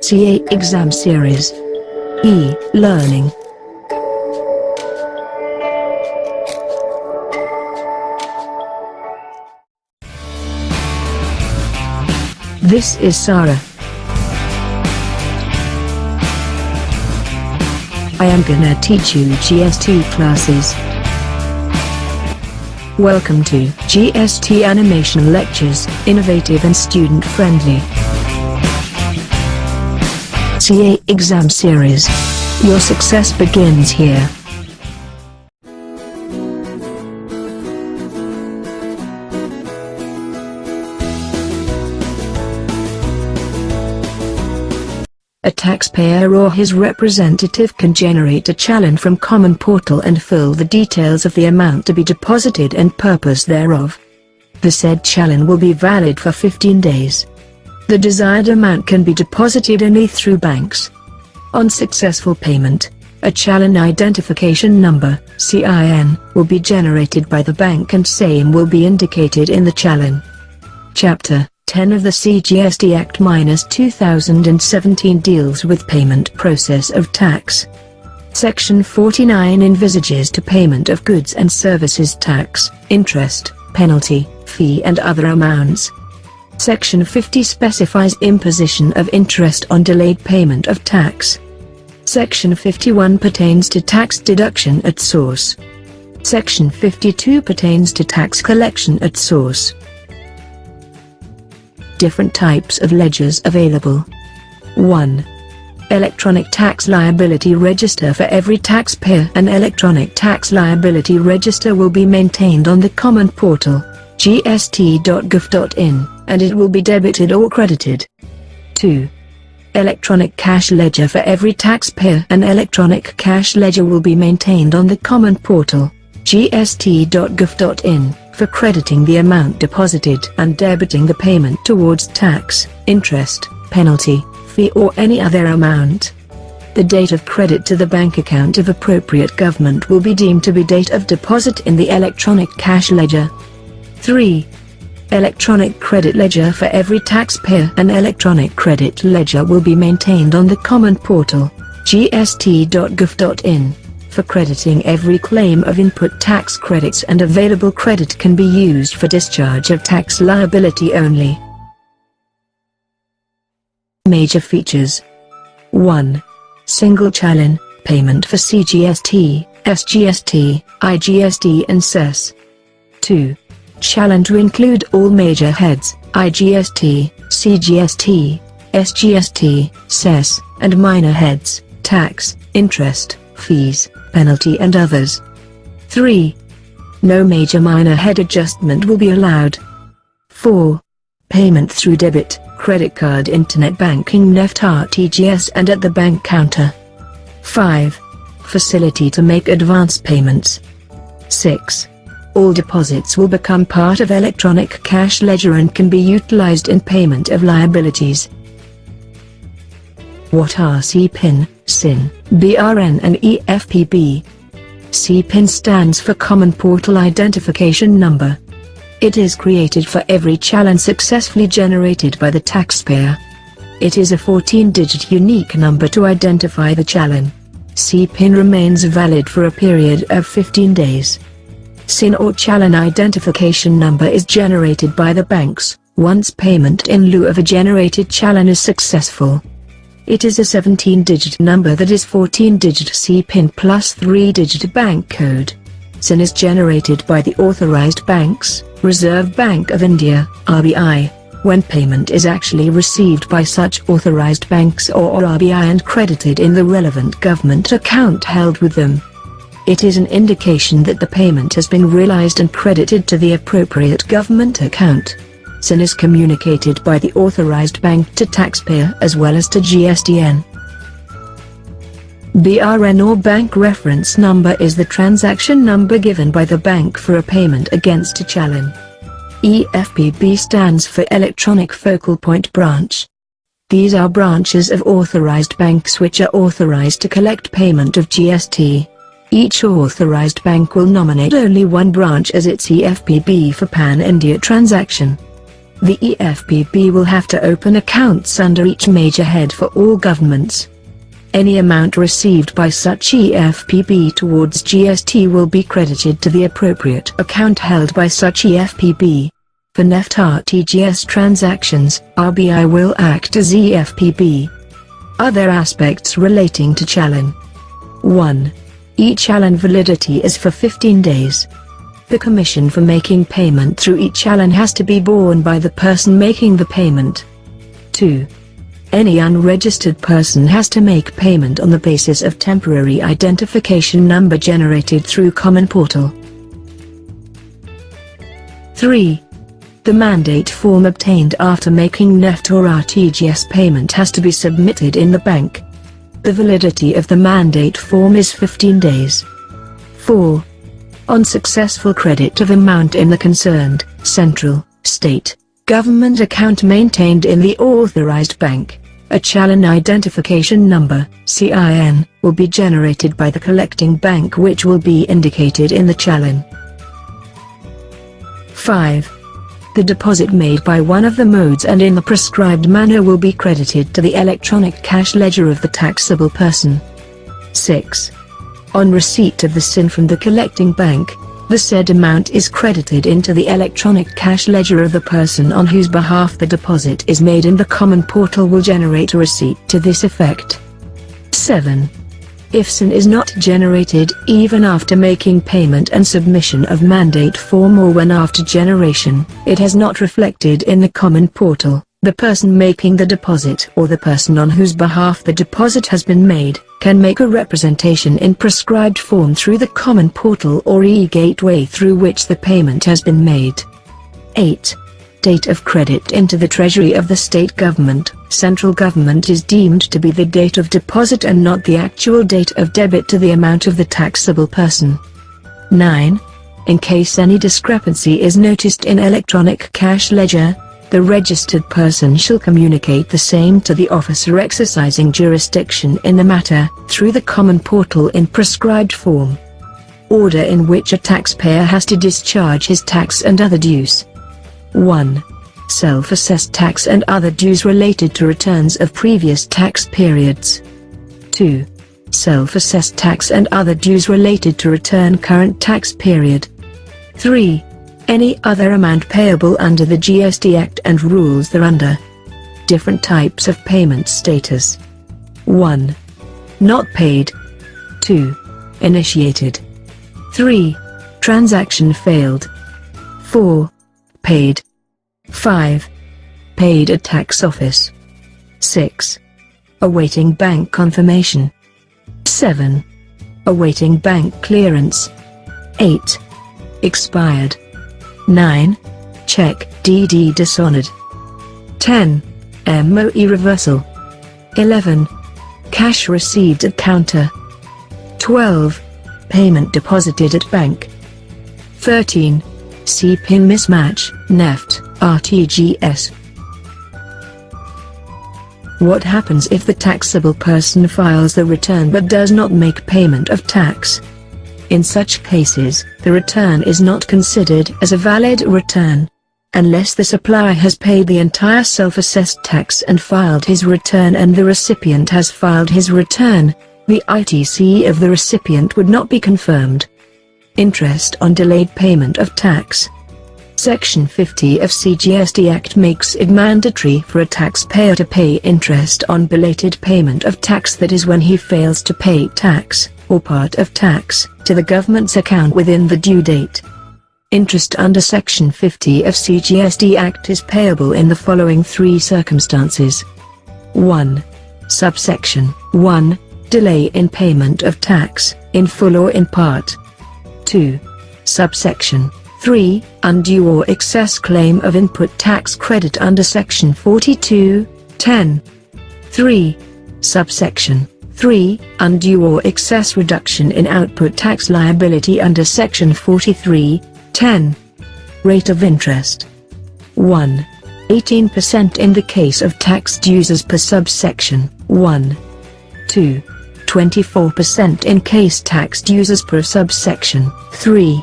CA Exam Series. E-Learning. This is Sarah. I am gonna teach you GST classes. Welcome to GST Animation Lectures, innovative and student-friendly. CA Exam Series. Your success begins here. A taxpayer or his representative can generate a Challan from Common Portal and fill the details of the amount to be deposited and purpose thereof. The said Challan will be valid for 15 days. The desired amount can be deposited only through banks. On successful payment, a Challan Identification Number (CIN) will be generated by the bank and same will be indicated in the Challan. Chapter 10 of the CGST Act -2017 deals with payment process of tax. Section 49 envisages to payment of goods and services tax, interest, penalty, fee and other amounts. Section 50 specifies imposition of interest on delayed payment of tax. Section 51 pertains to tax deduction at source. Section 52 pertains to tax collection at source. Different types of ledgers available. 1. Electronic Tax Liability Register. For every taxpayer, an electronic tax liability register will be maintained on the Common Portal, gst.gov.in, and it will be debited or credited. 2. Electronic Cash Ledger. For every taxpayer, an electronic cash ledger will be maintained on the Common Portal, gst.gov.in, for crediting the amount deposited and debiting the payment towards tax, interest, penalty, fee or any other amount. The date of credit to the bank account of appropriate government will be deemed to be date of deposit in the electronic cash ledger. 3. Electronic Credit Ledger. For every taxpayer, an electronic credit ledger will be maintained on the Common Portal, gst.gov.in, for crediting every claim of input tax credits, and available credit can be used for discharge of tax liability only. Major features. 1. Single Challan, payment for CGST, SGST, IGST and cess. 2. Challan to include all major heads, IGST, CGST, SGST, cess, and minor heads, tax, interest, fees, penalty and others. 3. No major minor head adjustment will be allowed. 4. Payment through debit, credit card, internet banking, NEFT, RTGS and at the bank counter. 5. Facility to make advance payments. 6. All deposits will become part of electronic cash ledger and can be utilized in payment of liabilities. What are CPIN, SIN, BRN and EFPB? CPIN stands for Common Portal Identification Number. It is created for every Challan successfully generated by the taxpayer. It is a 14-digit unique number to identify the Challan. CPIN remains valid for a period of 15 days. SIN or Challan Identification Number is generated by the banks, once payment in lieu of a generated Challan is successful. It is a 17-digit number that is 14-digit CPIN plus 3-digit bank code. SIN is generated by the authorized banks, Reserve Bank of India, RBI, when payment is actually received by such authorized banks or RBI and credited in the relevant government account held with them. It is an indication that the payment has been realized and credited to the appropriate government account. SIN is communicated by the authorized bank to taxpayer as well as to GSTN. BRN or Bank Reference Number is the transaction number given by the bank for a payment against a Challan. EFPB stands for Electronic Focal Point Branch. These are branches of authorized banks which are authorized to collect payment of GST. Each authorized bank will nominate only one branch as its EFPB for Pan-India transaction. The EFPB will have to open accounts under each major head for all governments. Any amount received by such EFPB towards GST will be credited to the appropriate account held by such EFPB. For NEFT RTGS transactions, RBI will act as EFPB. Other aspects relating to Challan. 1. E-Challan validity is for 15 days. The commission for making payment through e-Challan has to be borne by the person making the payment. 2. Any unregistered person has to make payment on the basis of temporary identification number generated through Common Portal. 3. The mandate form obtained after making NEFT or RTGS payment has to be submitted in the bank. The validity of the mandate form is 15 days. 4. On successful credit of amount in the concerned, central, state, government account maintained in the authorized bank, a Challan identification number, CIN, will be generated by the collecting bank which will be indicated in the Challan. 5. The deposit made by one of the modes and in the prescribed manner will be credited to the electronic cash ledger of the taxable person. 6. On receipt of the CIN from the collecting bank, the said amount is credited into the electronic cash ledger of the person on whose behalf the deposit is made, and the Common Portal will generate a receipt to this effect. 7. If CIN is not generated even after making payment and submission of mandate form, or when after generation, it has not reflected in the Common Portal, the person making the deposit or the person on whose behalf the deposit has been made, can make a representation in prescribed form through the Common Portal or e-gateway through which the payment has been made. 8. Date of credit into the treasury of the state government, central government is deemed to be the date of deposit and not the actual date of debit to the amount of the taxable person. 9. In case any discrepancy is noticed in electronic cash ledger, the registered person shall communicate the same to the officer exercising jurisdiction in the matter, through the Common Portal in prescribed form. Order in which a taxpayer has to discharge his tax and other dues. 1. Self-assessed tax and other dues related to returns of previous tax periods. 2. Self-assessed tax and other dues related to return current tax period. 3. Any other amount payable under the GST Act and rules thereunder. Different types of payment status. 1. Not paid. 2. Initiated. 3. Transaction failed. 4. Paid. 5. Paid at tax office. 6. Awaiting bank confirmation. 7. Awaiting bank clearance. 8. Expired. 9. Check DD dishonored. 10. MOE reversal. 11. Cash received at counter. 12. Payment deposited at bank. 13. C-PIN mismatch, NEFT, RTGS. What happens if the taxable person files the return but does not make payment of tax? In such cases, the return is not considered as a valid return. Unless the supplier has paid the entire self-assessed tax and filed his return and the recipient has filed his return, the ITC of the recipient would not be confirmed. Interest on delayed payment of tax. Section 50 of CGST Act makes it mandatory for a taxpayer to pay interest on belated payment of tax, that is when he fails to pay tax, or part of tax, to the government's account within the due date. Interest under Section 50 of CGST Act is payable in the following three circumstances. 1. Subsection 1. Delay in payment of tax, in full or in part. 2. Subsection 3. Undue or excess claim of input tax credit under Section 42(10). 3. Subsection 3. Undue or excess reduction in output tax liability under Section 43(10). Rate of interest. 1. 18% in the case of tax dues as per subsection 1. 2. 24% in case tax dues as per subsection 3.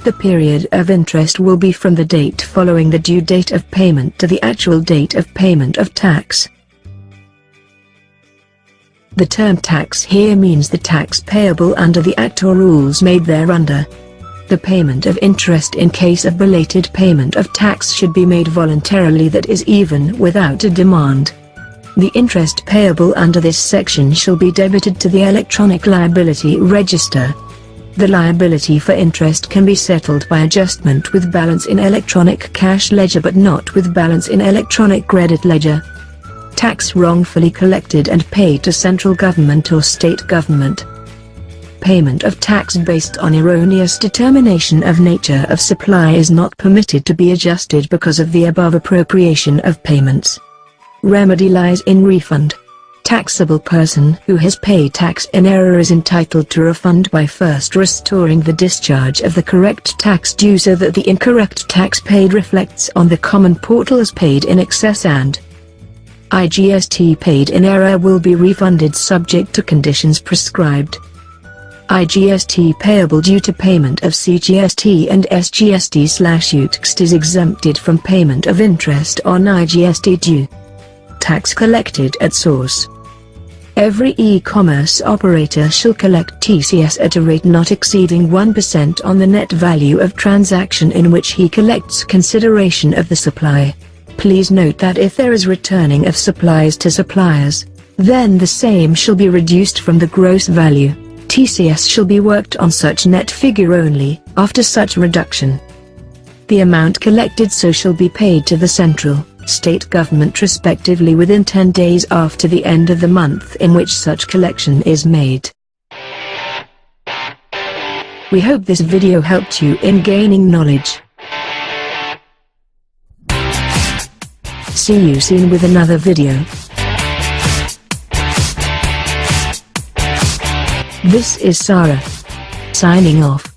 The period of interest will be from the date following the due date of payment to the actual date of payment of tax. The term tax here means the tax payable under the Act or rules made thereunder. The payment of interest in case of belated payment of tax should be made voluntarily, that is, even without a demand. The interest payable under this section shall be debited to the electronic liability register. The liability for interest can be settled by adjustment with balance in electronic cash ledger but not with balance in electronic credit ledger. Tax wrongfully collected and paid to central government or state government. Payment of tax based on erroneous determination of nature of supply is not permitted to be adjusted because of the above appropriation of payments. Remedy lies in refund. Taxable person who has paid tax in error is entitled to refund by first restoring the discharge of the correct tax due so that the incorrect tax paid reflects on the common portal as paid in excess, and IGST paid in error will be refunded subject to conditions prescribed. IGST payable due to payment of CGST and SGST/UTXT is exempted from payment of interest on IGST due. Tax collected at source. Every e-commerce operator shall collect TCS at a rate not exceeding 1% on the net value of transaction in which he collects consideration of the supply. Please note that if there is returning of supplies to suppliers, then the same shall be reduced from the gross value. TCS shall be worked on such net figure only, after such reduction. The amount collected so shall be paid to the central, state government respectively within 10 days after the end of the month in which such collection is made. We hope this video helped you in gaining knowledge. See you soon with another video. This is Sarah, signing off.